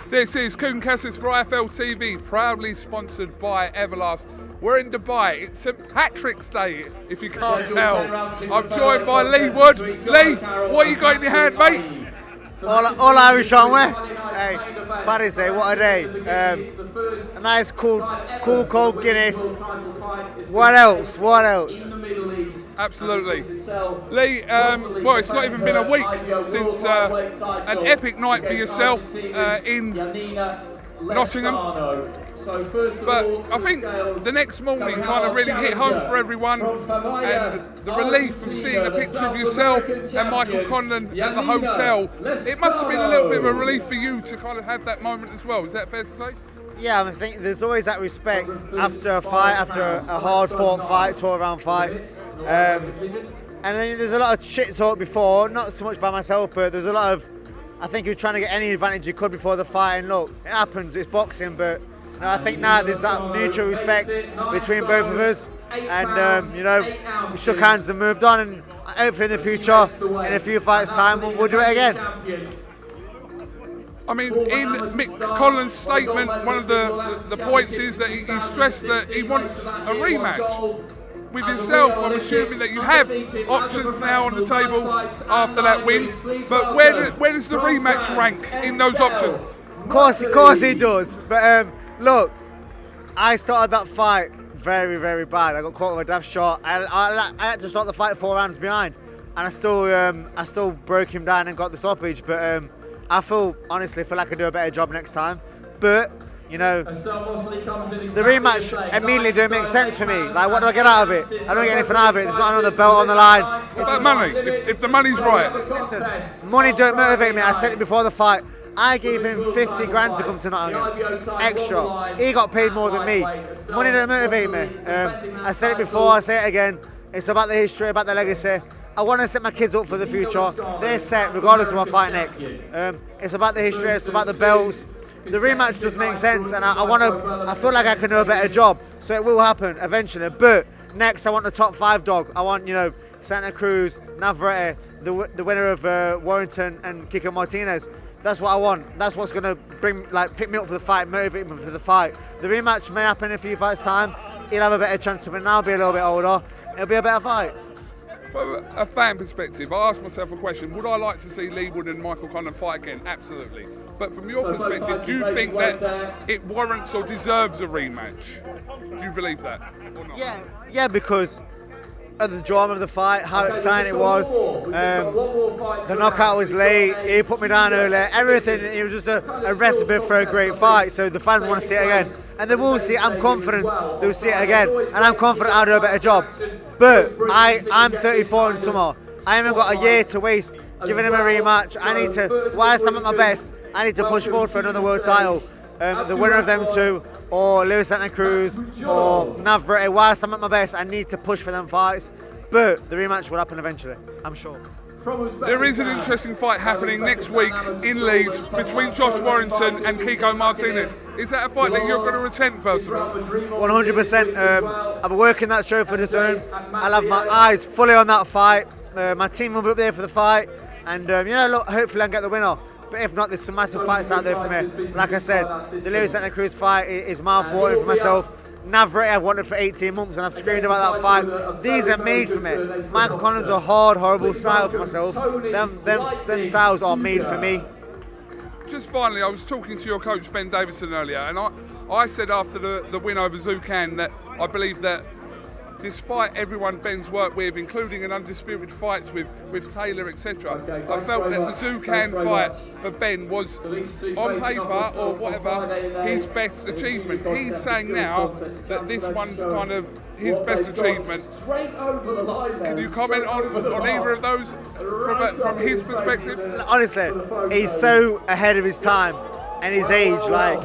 This is KUGAN CASSIUS for IFL TV, proudly sponsored by Everlast. We're in Dubai. It's St Patrick's Day, if you can't tell. I'm joined by Leigh Wood. Leigh, what you got in your hand, mate? All Irish, aren't we? Hey, Paddy's Day, what a day. A nice cool cold Guinness. What else? What else? Absolutely. Leigh, well, it's not even been a week since an epic night for yourself in Nottingham. But I think the next morning kind of really hit home for everyone, and the relief of seeing a picture of yourself and Michael Conlan at the hotel, it must have been a little bit of a relief for you to kind of have that moment as well. Is that fair to say? Yeah, I think there's always that respect after a fight, after a hard-fought fight, tore-around fight. And then there's a lot of shit talk before, not so much by myself, but there's a lot of, I think you're trying to get any advantage you could before the fight, and look, it happens, it's boxing, but you know, I think now there's that mutual respect between both of us, and you know, we shook hands and moved on, and hopefully in the future, in a few fights' time, we'll do it again. I mean, in Mick Conlan's statement, one of the points is that he stressed that he wants a rematch. With yourself, I'm assuming that you have options now on the table after that win, but where does the rematch rank in those options? Of course he does, but look, I started that fight very, very bad. I got caught with a daft shot. I had to start the fight 4 rounds behind, and I still broke him down and got the stoppage, but I honestly feel like I can do a better job next time. But you know, the rematch immediately don't make sense for me. Like, what do I get out of it? I don't get anything out of it. There's not another belt on the line. What about money? If the money's right. Listen, money don't motivate me. I said it before the fight. I gave him 50 grand to come to Nottingham, extra. He got paid more than me. Money don't motivate me. I said it before, I say it again. It's about the history, about the legacy. I want to set my kids up for the future. They're set regardless of my fight next. It's about the history, it's about the belts. The rematch does make sense, and I feel like I can do a better job. So it will happen eventually. But next, I want the top 5 dog. I want, you know, Santa Cruz, Navarrete, the winner of Warrington and Kiko Martinez. That's what I want. That's what's going to pick me up for the fight, motivate me for the fight. The rematch may happen in a few fights' time. He'll have a better chance to win. Now, be a little bit older. It'll be a better fight. From a fan perspective, I asked myself a question: would I like to see Leigh Wood and Michael Conlan fight again? Absolutely. But from your perspective, do you think that it warrants or deserves a rematch? Do you believe that or not? Yeah, because of the drama of the fight, how exciting it was. The knockout was late. He put me down earlier. Everything. It was just a recipe for a great fight. So the fans want to see it again, and they will see it. I'm confident they'll see it again, and I'm confident I'll do a better job. But I'm 34 in summer. I haven't got a year to waste giving him a rematch. I need to, whilst I'm at my best, I need to push forward for another world title. The winner of them two, or Lewis Santa Cruz, or Navarrete, whilst I'm at my best, I need to push for them fights. But the rematch will happen eventually, I'm sure. There is an interesting fight happening next week in Leeds between Josh Warrington and Kiko Martinez. Is that a fight that you're going to attend, first of all? 100%. I'll be working that show for the Zone. I'll have my eyes fully on that fight. My team will be up there for the fight. And, you know, look, hopefully I can get the winner. But if not, there's some massive fights out there for me. Like I said, the Lewis Santa Cruz fight is mouth-watering for myself. Navarrete I've wanted for 18 months and I've screamed about that fight. These are made for me. Michael Conlan's a hard, horrible style for myself. Them styles are made for me. Just finally, I was talking to your coach Ben Davison earlier, and I said after the win over Zucan that I believe that despite everyone Ben's worked with, including an undisputed fights with Taylor, etc., I felt that the Zucan fight for Ben was, on paper or whatever, his best achievement. He's saying now that this one's kind of his best achievement. Can you comment on either of those from his perspective? Honestly, he's so ahead of his time and his age. Like,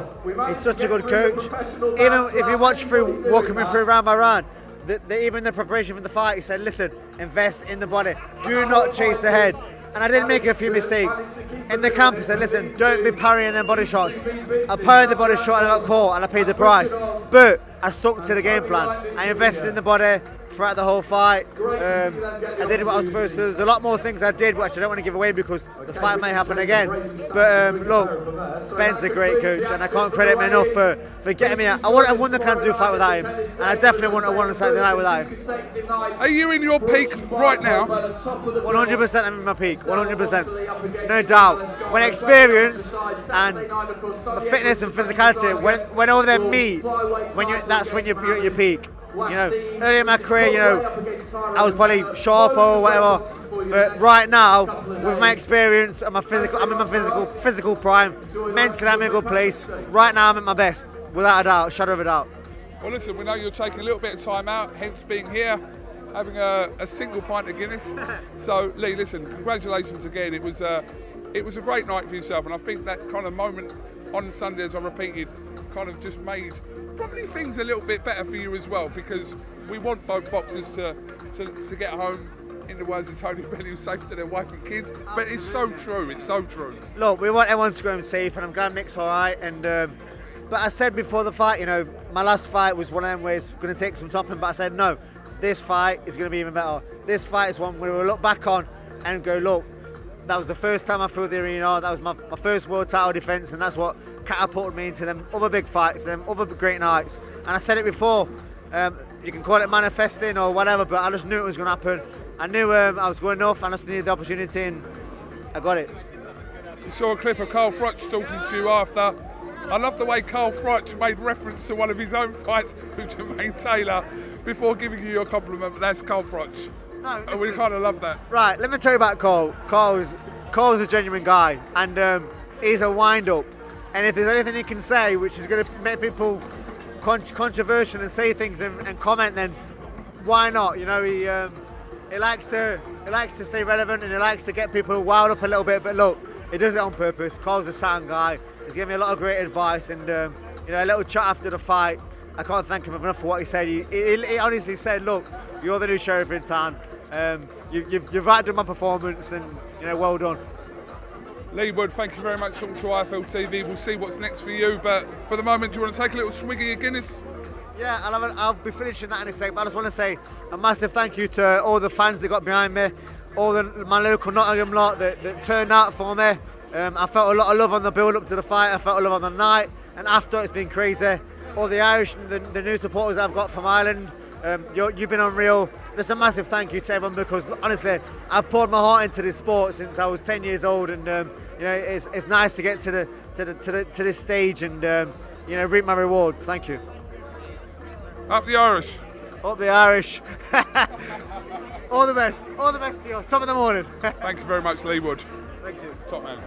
he's such a good coach. Even if you watch walking me through round by round, even the preparation for the fight, he said, listen, invest in the body. Do not chase the head. And I did make a few mistakes. In the camp, he said, listen, don't be parrying them body shots. I parried the body shot and I got caught and I paid the price. But I stuck to the game plan. I invested in the body throughout the whole fight. I did what I was supposed to. There's a lot more things I did which I don't want to give away because the fight may happen again. But look, Ben's a great coach and I can't credit him enough for getting me out. I wouldn't have won the Kanzu fight without him, and I definitely wouldn't have won the Saturday night without him. Are you in your peak right now? 100% I'm in my peak, 100%. No doubt. When experience and fitness and physicality, when all of them meet, that's when you're at your peak. You know, early in my career, you know, I was probably sharper or whatever. But right now, with my experience and I'm in my physical prime. Mentally, I'm in a good place. Right now, I'm at my best, without a doubt, shadow of a doubt. Well, listen, we know you're taking a little bit of time out, hence being here, having a single pint of Guinness. So, Leigh, listen, congratulations again. It was a great night for yourself, and I think that kind of moment on Sunday, as I repeated, kind of just made probably things a little bit better for you as well, because we want both boxers to get home, in the words of Tony Bellew, safe to their wife and kids. Absolutely. But it's so true, it's so true. Look, we want everyone to go home safe, and I'm glad Mick's all right. And but I said before the fight, you know, my last fight was one of them where it's going to take some topping, but I said no, this fight is going to be even better. This fight is one where we'll look back on and go, look, that was the first time I filled the arena, that was my first world title defence, and that's what catapulted me into them other big fights, them other great nights. And I said it before, you can call it manifesting or whatever, but I just knew it was going to happen. I knew I was going off, and I just needed the opportunity, and I got it. You saw a clip of Carl Froch talking to you after. I love the way Carl Froch made reference to one of his own fights with Jermaine Taylor before giving you your compliment, but that's Carl Froch. No, and we kind of love that. Right, let me tell you about Carl. Carl's a genuine guy, and he's a wind-up. And if there's anything he can say which is going to make people controversial and say things and comment, then why not? You know, he likes to stay relevant, and he likes to get people wound up a little bit. But look, he does it on purpose. Carl's a sound guy. He's given me a lot of great advice, and you know, a little chat after the fight. I can't thank him enough for what he said. He honestly said, "Look, you're the new sheriff in town. You've outdone my performance, and you know, well done." Leigh Wood, thank you very much for talking to IFL TV. We'll see what's next for you, but for the moment, do you want to take a little swiggy of Guinness? Yeah, I'll be finishing that in a sec, but I just want to say a massive thank you to all the fans that got behind me, all my local Nottingham lot that turned out for me. I felt a lot of love on the build-up to the fight, I felt a love on the night, and after it's been crazy. All the Irish, the new supporters I've got from Ireland, you've been unreal. Just a massive thank you to everyone, because honestly, I've poured my heart into this sport since I was 10 years old, and you know, it's nice to get to this stage and you know, reap my rewards. Thank you. Up the Irish. Up the Irish. All the best to you. Top of the morning. Thank you very much, Leigh Wood. Thank you. Top man.